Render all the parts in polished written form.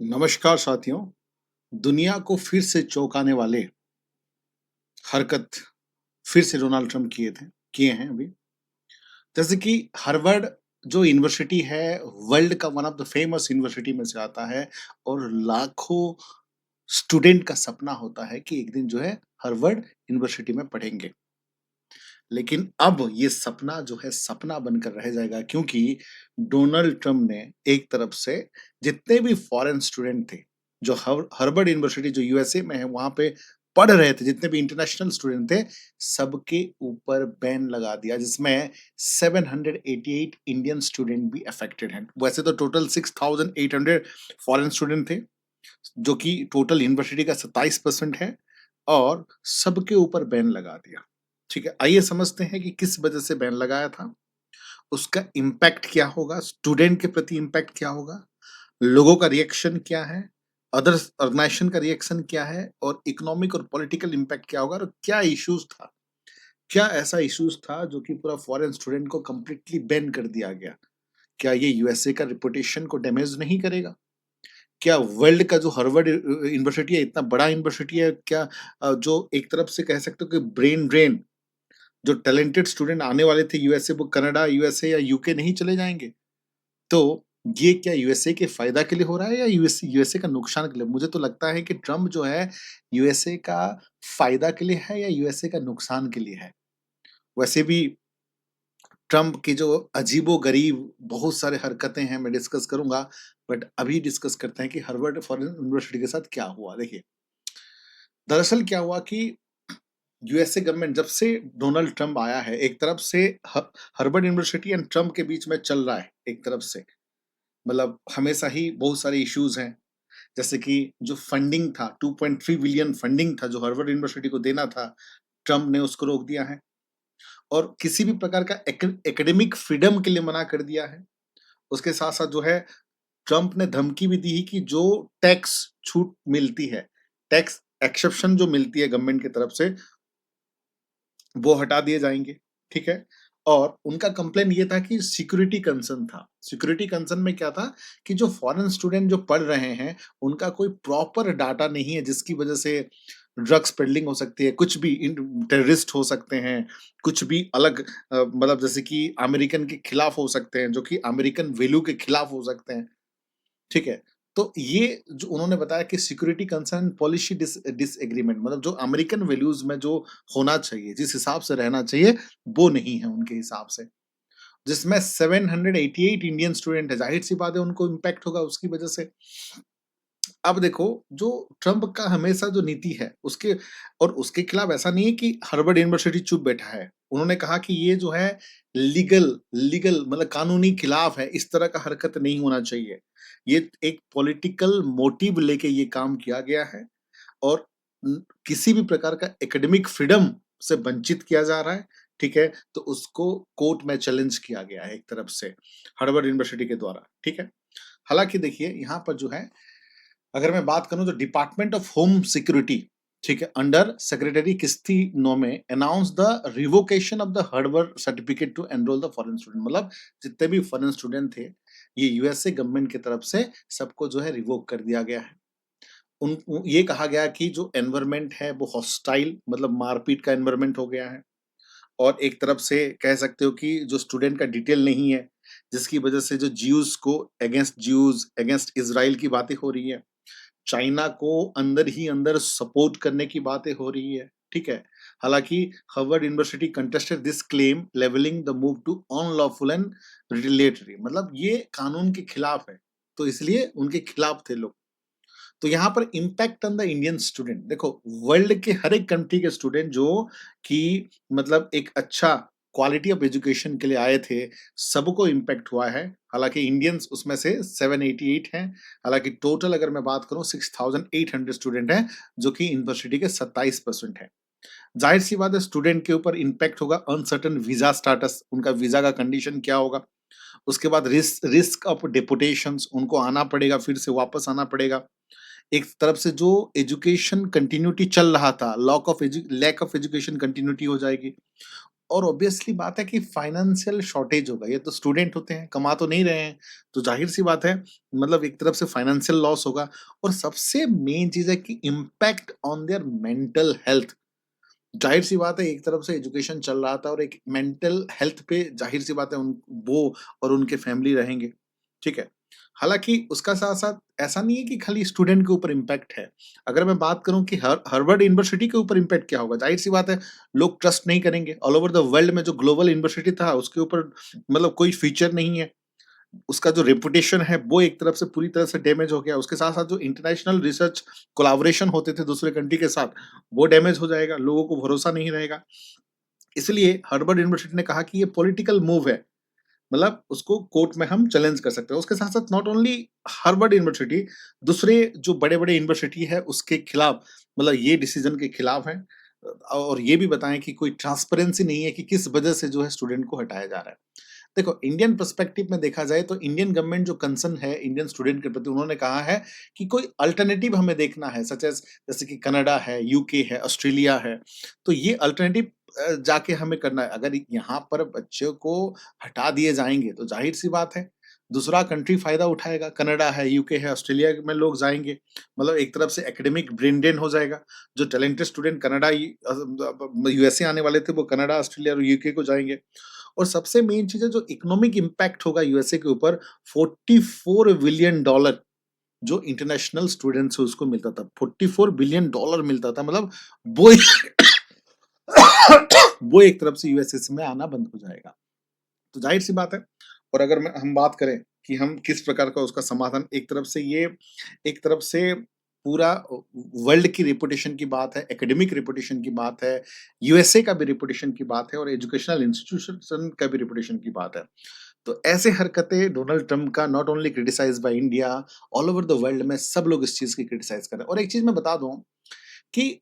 नमस्कार साथियों। दुनिया को फिर से चौंकाने वाले हरकत फिर से डोनाल्ड ट्रंप किए हैं अभी। जैसे कि हार्वर्ड जो यूनिवर्सिटी है, वर्ल्ड का one of the famous university में से आता है और लाखों स्टूडेंट का सपना होता है कि एक दिन जो है हार्वर्ड यूनिवर्सिटी में पढ़ेंगे। लेकिन अब ये सपना जो है सपना बनकर रह जाएगा, क्योंकि डोनाल्ड ट्रंप ने एक तरफ से जितने भी फॉरेन स्टूडेंट थे, जो हार्वर्ड यूनिवर्सिटी जो यूएसए में है वहां पे पढ़ रहे थे, जितने भी इंटरनेशनल स्टूडेंट थे, सबके ऊपर बैन लगा दिया, जिसमें 788 इंडियन स्टूडेंट भी अफेक्टेड हैं। वैसे तो टोटल 6800 फॉरेन स्टूडेंट थे, जो कि टोटल यूनिवर्सिटी का 27% है, और सबके ऊपर बैन लगा दिया। ठीक है, आइए समझते हैं कि किस वजह से बैन लगाया था, उसका इम्पैक्ट क्या होगा, स्टूडेंट के प्रति इम्पैक्ट क्या होगा, लोगों का रिएक्शन क्या है, अदर्स ऑर्गेनाइजेशन का रिएक्शन क्या है, और इकोनॉमिक और पॉलिटिकल इम्पैक्ट क्या होगा, और क्या इश्यूज था, क्या ऐसा इश्यूज था जो कि पूरा फॉरेन स्टूडेंट को कंप्लीटली बैन कर दिया गया। क्या ये यूएसए का रिपुटेशन को डैमेज नहीं करेगा? क्या वर्ल्ड का जो हार्वर्ड यूनिवर्सिटी है, इतना बड़ा यूनिवर्सिटी है, क्या जो एक तरफ से कह सकते हो कि ब्रेन ड्रेन, जो टैलेंटेड स्टूडेंट आने वाले थे यूएसए, वो कनाडा, यूएसए या यूके नहीं चले जाएंगे? तो ये क्या यूएसए के फायदा के लिए हो रहा है या यूएसए यूएसए का नुकसान के लिए? मुझे तो लगता है कि ट्रम्प जो है यूएसए का फायदा के लिए है या यूएसए का नुकसान के लिए है। वैसे भी ट्रम्प की जो अजीबो-गरीब बहुत सारे हरकतें हैं, मैं डिस्कस करूँगा, बट अभी डिस्कस करते हैं कि हार्वर्ड फॉरेन यूनिवर्सिटी के साथ क्या हुआ। देखिए, दरअसल क्या हुआ कि यूएसए गवर्नमेंट जब से डोनाल्ड ट्रम्प आया है, एक तरफ से ह हार्वर्ड यूनिवर्सिटी एंड ट्रम्प के बीच में चल रहा है, एक तरफ से। मतलब हमेशा ही बहुत सारे इश्यूज़ हैं, जैसे कि जो फंडिंग था, 2.3 बिलियन फंडिंग था जो हार्वर्ड यूनिवर्सिटी को देना था, ट्रम्प ने उसको रोक दिया है, और किसी भी प्रकार का एकेडमिक फ्रीडम के लिए मना कर दिया है। उसके साथ-साथ जो है, ट्रम्प ने धमकी भी दी है कि जो टैक्स छूट मिलती है, टैक्स एक्सेप्शन जो मिलती है गवर्नमेंट की तरफ से, वो हटा दिए जाएँगे, ठीक है? और उनका कंप्लेन ये था कि सिक्योरिटी कंसर्न था। सिक्योरिटी कंसर्न में क्या था कि जो फॉरेन स्टूडेंट जो पढ़ रहे हैं, उनका कोई प्रॉपर डाटा नहीं है, जिसकी वजह से ड्रग्स पेडलिंग हो सकती है, कुछ भी इन टेररिस्ट हो सकते हैं, कुछ भी अलग मतलब जैसे कि अमेरिकन के खिलाफ हो सकते हैं, जो कि अमेरिकन वैल्यू के खिलाफ हो सकते हैं। ठीक है? तो ये जो उन्होंने बताया कि सिक्योरिटी कंसर्न पॉलिसी डिसएग्रीमेंट, मतलब जो अमेरिकन वैल्यूज़ में जो होना चाहिए, जिस हिसाब से रहना चाहिए, वो नहीं है उनके हिसाब से। जिसमें 788 इंडियन स्टूडेंट है, ज़ाहिर-सी बात है उनको इम्पैक्ट होगा उसकी वजह से। अब देखो, जो ट्रम्प का हमेशा जो नीति है, उसके और उसके खिलाफ ऐसा नहीं है कि हार्वर्ड यूनिवर्सिटी चुप बैठा है। उन्होंने कहा कि ये जो है लीगल लीगल मतलब कानूनी खिलाफ है, इस तरह का हरकत नहीं होना चाहिए। ये एक पॉलिटिकल मोटिव लेके ये काम किया गया है, और किसी भी प्रकार का एकेडमिक फ्रीडम से वंचित किया जा रहा है, ठीक है? तो उसको कोर्ट में चैलेंज किया गया है एक तरफ से, हार्वर्ड यूनिवर्सिटी के द्वारा, ठीक है? हालाँकि देखिए, यहाँ पर जो है, अगर मैं बात करूँ तो डिपार्टमेंट ऑफ होम सिक्योरिटी, ठीक है, under secretary Kristi Noem announce the revocation of the Harvard certificate to enroll the foreign student. मतलब जितने भी फॉरेन स्टूडेंट थे, ये यूएसए गवर्नमेंट की तरफ से सबको जो है रिवोक कर दिया गया है। ये कहा गया कि जो एनवायरनमेंट है वो हॉस्टाइल, मतलब मारपीट का एनवायरनमेंट हो गया है, और एक तरफ से कह सकते हो कि जो स्टूडेंट का डिटेल नहीं है, जिसकी वजह से जो ज्यूज अगेंस्ट इसराइल की बातें हो रही है, चाइना को अंदर ही अंदर सपोर्ट करने की बातें हो रही है, ठीक है? हालाँकि Harvard university contested this claim levelling the move to unlawful and retaliatory, मतलब ये कानून के खिलाफ है, तो इसलिए उनके खिलाफ थे लोग। तो यहाँ पर impact on the Indian student, देखो, वर्ल्ड के हर एक कंट्री के स्टूडेंट जो कि मतलब एक अच्छा क्वालिटी ऑफ एजुकेशन के लिए आए थे, सबको इम्पैक्ट हुआ है। हालांकि इंडियंस उसमें से 788 हैं। हालांकि टोटल अगर मैं बात करूं 6800 स्टूडेंट हैं, जो कि यूनिवर्सिटी के 27% है। जाहिर सी बात है, स्टूडेंट के ऊपर इम्पैक्ट होगा, अनसर्टन वीजा स्टाटस, उनका वीजा का कंडीशन क्या होगा, उसके बाद रिस्क ऑफ डेपुटेशंस, उनको आना पड़ेगा, फिर से वापस आना पड़ेगा। एक तरफ से जो एजुकेशन कंटिन्यूटी चल रहा था, लैक ऑफ एजुकेशन कंटिन्यूटी हो जाएगी। और ऑब्वियसली बात है कि फाइनेंशियल शॉर्टेज होगा। ये तो स्टूडेंट होते हैं, कमा तो नहीं रहे हैं, तो ज़ाहिर-सी बात है मतलब एक तरफ से फाइनेंशियल लॉस होगा और सबसे मेन चीज़ है कि impact on their mental health. ज़ाहिर-सी बात है एक तरफ से एजुकेशन चल रहा था और एक मेंटल हेल्थ पे ज़ाहिर-सी बात है उन वो और उनके फैमिली रहेंगे, ठीक है? हालाँकि उसका साथ-साथ ऐसा नहीं है कि खाली स्टूडेंट के ऊपर इम्पैक्ट है। अगर मैं बात करूँ कि हार्वर्ड यूनिवर्सिटी के ऊपर इम्पैक्ट क्या होगा? ज़ाहिर-सी बात है लोग ट्रस्ट नहीं करेंगे। ऑल ओवर द वर्ल्ड में जो ग्लोबल यूनिवर्सिटी था उसके ऊपर मतलब कोई फीचर नहीं है। उसका जो रेपुटेशन है वो एक तरफ से पूरी तरह से डैमेज हो गया। उसके साथ-साथ जो इंटरनेशनल रिसर्च कोलैबोरेशन होते थे दूसरे कंट्री के साथ, वो डैमेज हो जाएगा, लोगों को भरोसा नहीं रहेगा। इसलिए हार्वर्ड यूनिवर्सिटी ने कहा कि ये पॉलिटिकल मूव है, मतलब उसको कोर्ट में हम चैलेंज कर सकते हैं। उसके साथ-साथ नॉट ओनली हार्वर्ड यूनिवर्सिटी, दूसरे जो बड़े-बड़े यूनिवर्सिटी है उसके खिलाफ मतलब ये डिसीजन के खिलाफ हैं और ये भी बताएँ कि कोई ट्रांसपेरेंसी नहीं है कि किस वजह से जो है स्टूडेंट को हटाया जा रहा है। देखो इंडियन पर्सपेक्टिव में देखा जाए तो इंडियन गवर्नमेंट जो कंसर्न है इंडियन स्टूडेंट के प्रति उन्होंने कहा है कि कोई अल्टरनेटिव हमें देखना है सच एज जैसे कि कनाडा है, यूके है, ऑस्ट्रेलिया है। तो ये अल्टरनेटिव जाके हमें करना है। अगर यहाँ पर बच्चों को हटा दिए जाएँगे तो ज़ाहिर-सी बात है दूसरा कंट्री फ़ायदा उठाएगा। कनाडा है, यूके है, ऑस्ट्रेलिया में लोग जाएँगे। मतलब एक तरफ से एकेडमिक ब्रेन ड्रेन हो जाएगा। जो टैलेंटेड स्टूडेंट कनाडा यूएसए आने वाले थे वो कनाडा, ऑस्ट्रेलिया और यूके को जाएँगे। और सबसे मेन चीज़ है जो इकोनॉमिक इम्पैक्ट होगा यूएसए के ऊपर 44 बिलियन डॉलर जो इंटरनेशनल स्टूडेंट्स है उसको मिलता था। 44 बिलियन डॉलर मिलता था मतलब वो वो एक तरफ से यूएसए में आना बंद हो जाएगा। तो ज़ाहिर-सी बात है और अगर मैं हम बात करें कि हम किस प्रकार का उसका समाधान एक तरफ से ये एक तरफ से पूरा वर्ल्ड की रेपुटेशन की बात है, एकेडमिक रेपुटेशन की बात है, यूएसए का भी रेपुटेशन की बात है और एजुकेशनल इंस्टीट्यूशन का भी रेपुटेशन की बात है। तो ऐसे हरकतें डोनाल्ड ट्रम्प का not only criticised by India, all over the world में सब लोग इस चीज़ की क्रिटिसाइज़ कर रहे हैं और एक चीज़ मैं बता दूँ कि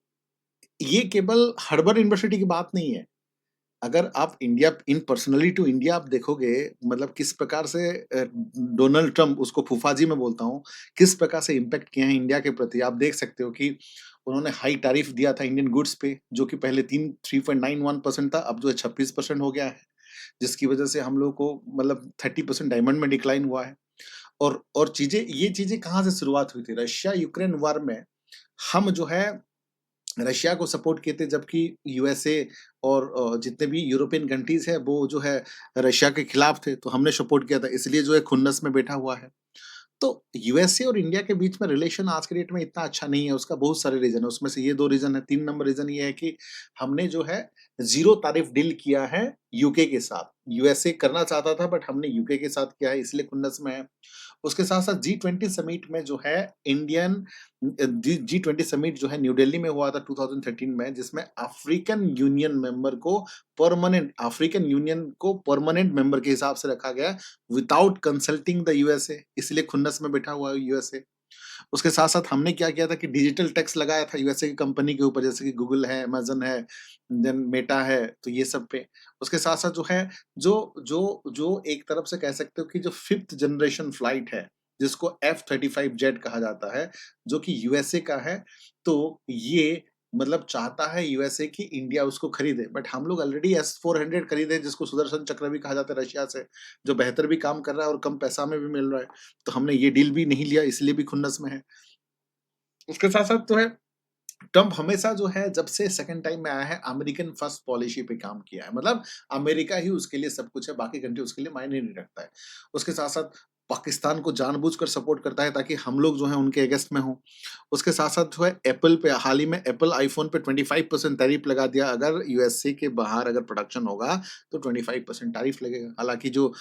ये केवल हार्वर्ड यूनिवर्सिटी की बात नहीं है। अगर आप India in personally to India आप देखोगे मतलब किस प्रकार से डोनाल्ड ट्रम्प उसको फूफाजी मैं बोलता हूँ, किस प्रकार से इम्पैक्ट किए हैं इंडिया के प्रति आप देख सकते हो कि उन्होंने हाई टैरिफ दिया था इंडियन गुड्स पे, जो कि पहले 3.91% था, अब जो है 26% हो गया है, जिसकी वजह से हम लोगों को मतलब 30% डायमंड में डिक्लाइन हुआ है। और चीज़ें ये चीज़ें कहाँ से शुरुआत हुई थी? रशिया यूक्रेन वॉर में हम जो है रशिया को सपोर्ट किए थे जबकि यूएसए और जितने भी यूरोपियन कंट्रीज़ हैं वो जो है रशिया के खिलाफ थे, तो हमने सपोर्ट किया था इसलिए जो है खुन्नस में बैठा हुआ है। तो यूएसए और इंडिया के बीच में रिलेशन आज के डेट में इतना अच्छा नहीं है, उसका बहुत सारे रीज़न है, उसमें से ये 2 रीज़न है। 3 नंबर रीज़न ये है कि हमने जो है ज़ीरो टैरिफ डील किया है यूके के साथ। यूएसए करना चाहता था बट हमने यूके के साथ किया है इसलिए खुन्नस में है। उसके साथ-साथ जी20 समिट में जो है इंडियन जी20 समिट जो है न्यू दिल्ली में हुआ था 2013 में जिसमें अफ्रीकन यूनियन को परमानेंट मेंबर के हिसाब से रखा गया विदाउट कंसल्टिंग द यूएसए इसलिए खुन्नस में बैठा हुआ है यूएसए। उसके साथ-साथ हमने क्या किया था कि डिजिटल टैक्स लगाया था यूएसए की कंपनी के ऊपर जैसे कि गूगल है, अमेज़न है, देन मेटा है, तो ये सब पे। उसके साथ-साथ जो है जो एक तरफ से कह सकते हो कि जो 5th जनरेशन फ्लाइट है, जिसको F-35 जेट कहा जाता है, जो कि यूएसए का है, तो ये मतलब चाहता है यूएसए कि इंडिया उसको खरीदे, बट हम लोग ऑलरेडी S-400 खरीदे जिसको सुदर्शन चक्र भी कहा जाता है रशिया से, जो बेहतर भी काम कर रहा है और कम पैसा में भी मिल रहा है। तो हमने ये डील भी नहीं लिया इसलिए भी खुन्नस में है। उसके साथ-साथ जो है ट्रम्प हमेशा जो है जब से सेकंड टाइम में आया है अमेरिकन फर्स्ट पॉलिसी पे काम किया है। मतलब अमेरिका ही उसके लिए सब कुछ है, बाकी कंट्री उसके लिए मायने नहीं रखता है। उसके साथ-साथ पाकिस्तान को जानबूझकर सपोर्ट करता है ताकि हम लोग जो हैं उनके अगेंस्ट में हों। उसके साथ-साथ जो है एप्पल पे हाल ही में एप्पल आईफ़ोन पे 25% टैरिफ लगा दिया। अगर यूएसए के बाहर अगर प्रोडक्शन होगा तो 25% टैरिफ लगेगा। हालाँकि जो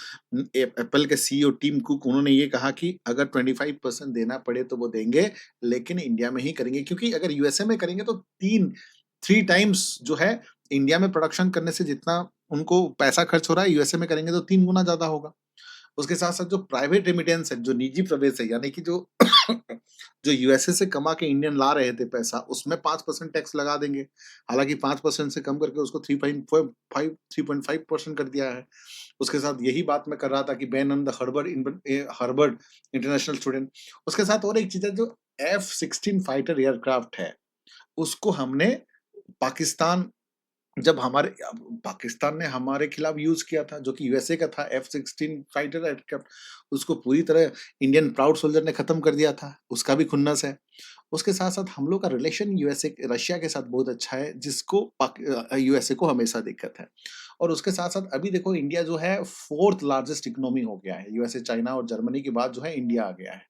एप्पल के सीईओ टिम कुक उन्होंने ये कहा कि अगर 25% देना पड़े तो वो देंगे, लेकिन इंडिया में ही करेंगे क्योंकि अगर यूएसए में करेंगे तो 3 टाइम्स जो है इंडिया में प्रोडक्शन करने से जितना उनको पैसा खर्च हो रहा है यूएसए में करेंगे तो 3 गुना ज़्यादा होगा। उसके साथ-साथ जो प्राइवेट रेमिटेंस है, जो निजी प्रवेश है, यानी कि जो जो यूएसए से कमा के इंडियन ला रहे थे पैसा, उसमें 5% टैक्स लगा देंगे। हालाँकि 5% से कम करके उसको 3.5% कर दिया है। उसके साथ यही बात मैं कर रहा था कि ban on the Harvard international student. उसके साथ और एक चीज़ है जो F-16 फाइटर एयरक्राफ्ट है, उसको हमने पाकिस्तान जब हमारे पाकिस्तान ने हमारे खिलाफ यूज़ किया था, जो कि यूएसए का था F-16 फाइटर एयरक्राफ्ट, उसको पूरी तरह इंडियन प्राउड सोल्जर ने खत्म कर दिया था, उसका भी खुन्नस है। उसके साथ-साथ हम लोग का रिलेशन यूएसए रशिया के साथ बहुत अच्छा है, जिसको यूएसए को हमेशा दिक्कत है। और उसके साथ-साथ अभी देखो इंडिया जो है 4th लार्जेस्ट इकोनॉमी हो गया है, यूएसए, चाइना और जर्मनी के बाद जो है इंडिया आ गया है।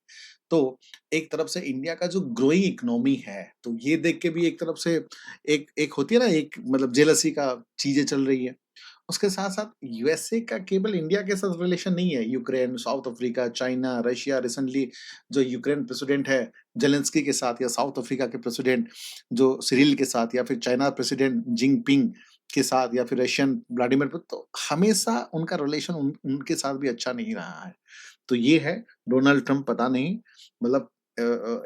तो एक तरफ से इंडिया का जो ग्रोइंग इकोनॉमी है, तो ये देख के भी एक तरफ से एक एक होती है ना, एक मतलब जेलसी का चीज़ें चल रही है। उसके साथ-साथ यूएसए का केवल इंडिया के साथ रिलेशन नहीं है, Ukraine, south Africa, China, Russia, recently जो यूक्रेन प्रेसिडेंट है जेलेंस्की के साथ, या साउथ अफ्रीका के प्रेसिडेंट जो सिरिल के साथ, या फिर चाइना प्रेसिडेंट जिनपिंग के साथ, या फिर रशियन व्लादिमीर पुतिन, तो हमेशा उनका रिलेशन उनके साथ भी अच्छा नहीं रहा है। तो ये है डोनाल्ड ट्रम्प, पता नहीं मतलब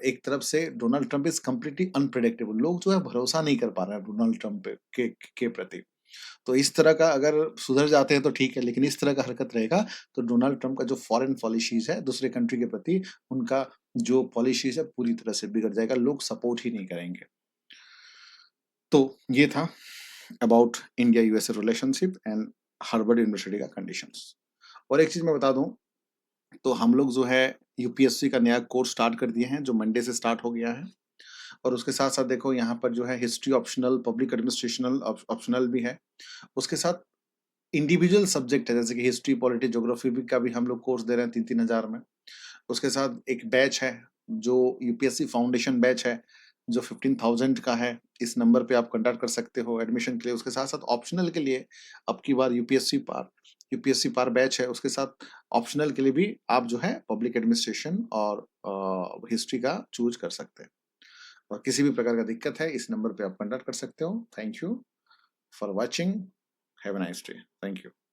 एक तरफ से Donald Trump is completely unpredictable. लोग जो है भरोसा नहीं कर पा रहे हैं डोनाल्ड ट्रम्प पे के प्रति। तो इस तरह का अगर सुधर जाते हैं तो ठीक है, लेकिन इस तरह का हरकत रहेगा तो डोनाल्ड ट्रम्प का जो फॉरेन पॉलिसीज़ है दूसरे कंट्री के प्रति, उनका जो पॉलिसीज़ है पूरी तरह से बिगड़ जाएगा, लोग सपोर्ट ही नहीं करेंगे। तो ये था about India USA relationship and Harvard university का कंडीशंस। और एक चीज़ मैं बता दूँ, तो हम लोग जो है यूपीएससी का नया कोर्स स्टार्ट कर दिए हैं, जो मंडे से स्टार्ट हो गया है। और उसके साथ-साथ देखो यहाँ पर जो है हिस्ट्री ऑप्शनल, पब्लिक एडमिनिस्ट्रेशनल ऑप्शनल भी है। उसके साथ इंडिविजुअल सब्जेक्ट है, जैसे कि हिस्ट्री, पॉलिटी, ज्योग्राफी भी का भी हम लोग कोर्स दे रहे हैं 3-3 हज़ार में। उसके साथ एक बैच है, जो यूपीएससी फाउंडेशन बैच है, जो 15,000 का है। इस नंबर पे आप कॉन्टैक्ट कर सकते हो एडमिशन के लिए। उसके साथ-साथ ऑप्शनल के लिए अब की बार यूपीएससी पार बैच है। उसके साथ ऑप्शनल के लिए भी आप जो है पब्लिक एडमिनिस्ट्रेशन और हिस्ट्री का चूज़ कर सकते हैं। और किसी भी प्रकार का दिक्कत है, इस नंबर पे आप कॉन्टैक्ट कर सकते हो। Thank you for watching. Have a nice day. Thank you.